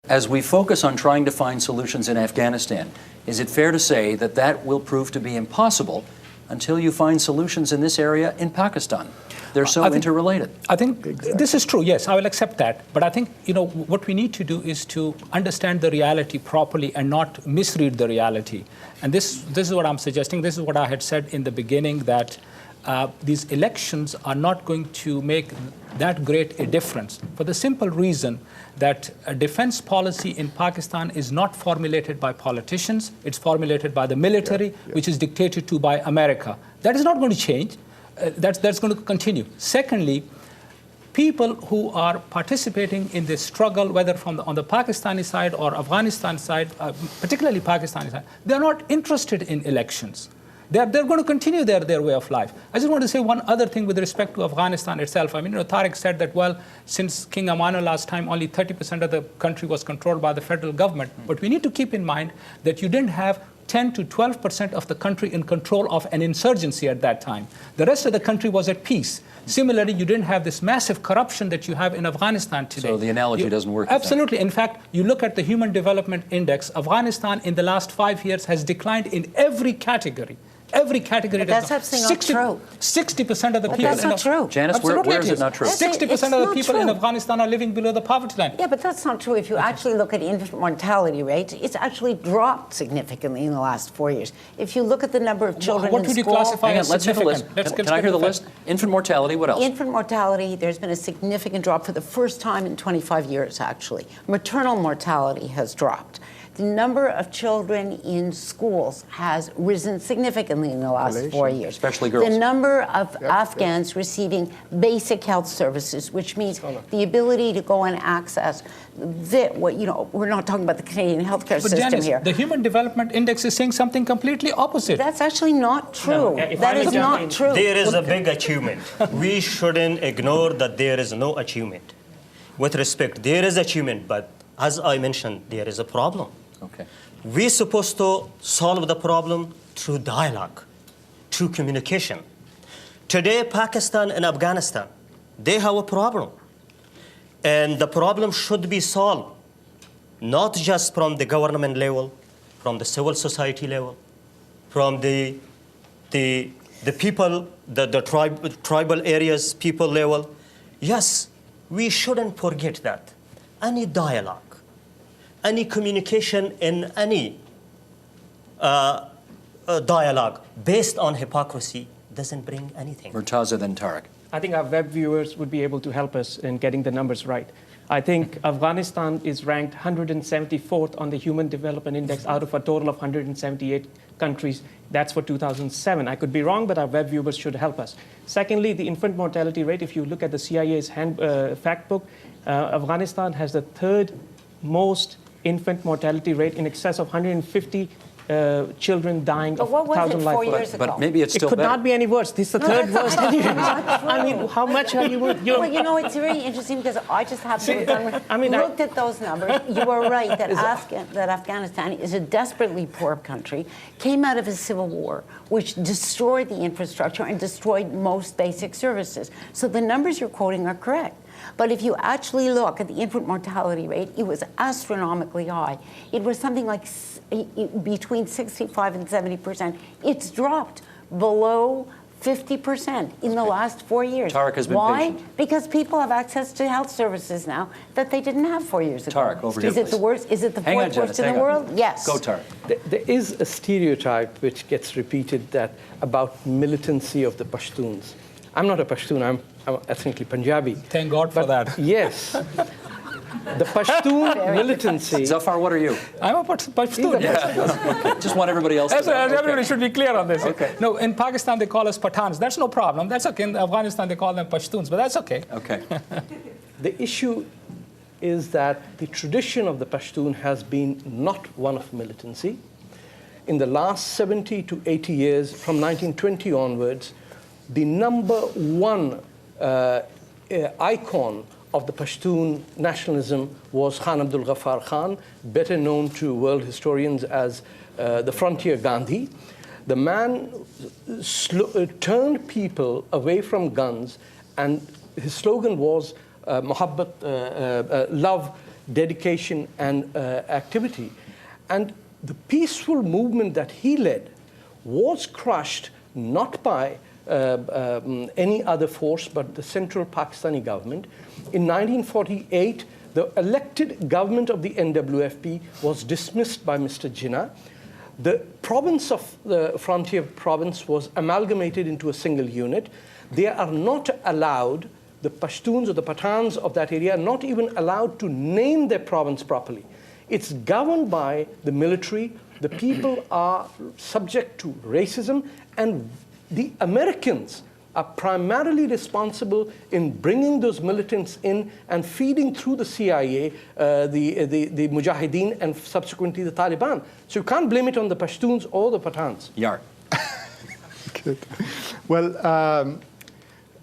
As we focus on trying to find solutions in Afghanistan, is it fair to say that that will prove to be impossible until you find solutions in this area in Pakistan? They're so interrelated. I think this is true, yes, I will accept that. But I think, what we need to do is to understand the reality properly and not misread the reality. And this is what I'm suggesting. This is what I had said in the beginning, that these elections are not going to make that great a difference, for the simple reason that a defense policy in Pakistan is not formulated by politicians. It's formulated by the military, which is dictated to by America. That is not going to change. That's going to continue. Secondly, people who are participating in this struggle, whether on the Pakistani side or Afghanistan side, particularly Pakistani side, they're not interested in elections. They're going to continue their way of life. I just want to say one other thing with respect to Afghanistan itself. I mean, Tariq said that, well, since King Amanullah's time, only 30% of the country was controlled by the federal government. But we need to keep in mind that you didn't have 10 to 12% of the country in control of an insurgency at that time. The rest of the country was at peace. Similarly, you didn't have this massive corruption that you have in Afghanistan today. So the analogy doesn't work. Absolutely. In fact, you look at the Human Development Index, Afghanistan in the last 5 years has declined in every category. Every category. But that's absolutely not true. 60% of the people. That's not true. Janice, where is it not true? 60% of the people in Afghanistan are living below the poverty line. Yeah, but that's not true. If you actually look at infant mortality rate, it's actually dropped significantly in the last 4 years. If you look at the number of children what would you classify as let's have a list. Can I hear the list? Infant mortality, what else? Infant mortality, there's been a significant drop for the first time in 25 years, actually. Maternal mortality has dropped. The number of children in schools has risen significantly in the last 4 years. Especially girls. The number of Afghans receiving basic health services, which means the ability to go and access we're not talking about the Canadian healthcare system Janice, here. The Human Development Index is saying something completely opposite. That's actually not true. No, that is not true. There is a big achievement. We shouldn't ignore that there is no achievement. With respect, there is achievement, but as I mentioned, there is a problem. Okay. We're supposed to solve the problem through dialogue, through communication. Today, Pakistan and Afghanistan, they have a problem. And the problem should be solved, not just from the government level, from the civil society level, from the people, the tribal areas, people level. Yes, we shouldn't forget that. Any dialogue, any communication in any dialogue based on hypocrisy doesn't bring anything. Murtaza, then Tariq. I think our web viewers would be able to help us in getting the numbers right. I think Afghanistan is ranked 174th on the Human Development Index out of a total of 178 countries. That's for 2007. I could be wrong, but our web viewers should help us. Secondly, the infant mortality rate, if you look at the CIA's fact book, Afghanistan has the third most infant mortality rate, in excess of 150 children dying of 1,000 life. 4 years ago? But maybe it's still It could better. not be any worse. This is the third worst. I mean, how much are you? Well, it's very interesting because I just have looked at those numbers. You are right that Afghanistan is a desperately poor country, came out of a civil war, which destroyed the infrastructure and destroyed most basic services. So the numbers you're quoting are correct. But if you actually look at the infant mortality rate, it was astronomically high. It was something like between 65 and 70%. It's dropped below 50% in the last 4 years. Tariq has been Why? patient. Because people have access to health services now that they didn't have 4 years ago. Tariq, over here, Is it the please. worst? Is it the Hang on, fourth worst Janice, in hang the on. world? Yes. Go, Tariq. There is a stereotype which gets repeated about militancy of the Pashtuns. I'm not a Pashtun, I'm ethnically Punjabi. Thank God for that. Yes. The Pashtun militancy. Zafar, what are you? I'm a Pashtun. Okay. Just want everybody else to know. Everybody should be clear on this. Okay. No, in Pakistan they call us Pathans. That's no problem. That's okay. In Afghanistan they call them Pashtuns, but that's okay. Okay. The issue is that the tradition of the Pashtun has been not one of militancy. In the last 70 to 80 years, from 1920 onwards, the number one icon of the Pashtun nationalism was Khan Abdul Ghaffar Khan, better known to world historians as the Frontier Gandhi. The man turned people away from guns, and his slogan was Muhabbat, love dedication and activity. And the peaceful movement that he led was crushed not by any other force but the central Pakistani government. In 1948, the elected government of the NWFP was dismissed by Mr. Jinnah. The province of the frontier province was amalgamated into a single unit. They are not allowed, the Pashtuns or the Pathans of that area, are not even allowed to name their province properly. It's governed by the military. The people are subject to racism, and the Americans are primarily responsible in bringing those militants in and feeding through the CIA, the Mujahideen, and subsequently the Taliban. So you can't blame it on the Pashtuns or the Pathans. Yar. Good. Well,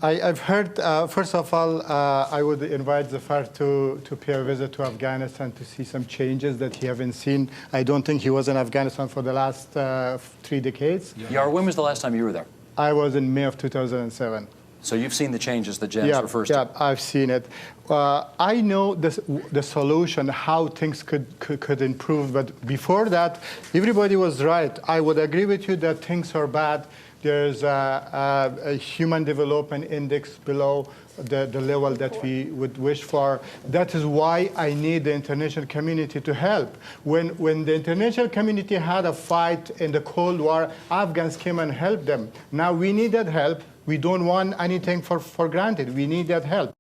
I've heard, first of all, I would invite Zafar to pay a visit to Afghanistan to see some changes that he haven't seen. I don't think he was in Afghanistan for the last 3 decades. Yar, when was the last time you were there? I was in May of 2007. So you've seen the changes that Janice refers to? Yeah, I've seen it. I know the solution, how things could improve, but before that, everybody was right. I would agree with you that things are bad. There's a human development index below the level that we would wish for. That is why I need the international community to help. When the international community had a fight in the Cold War, Afghans came and helped them. Now we need that help. We don't want anything for granted. We need that help.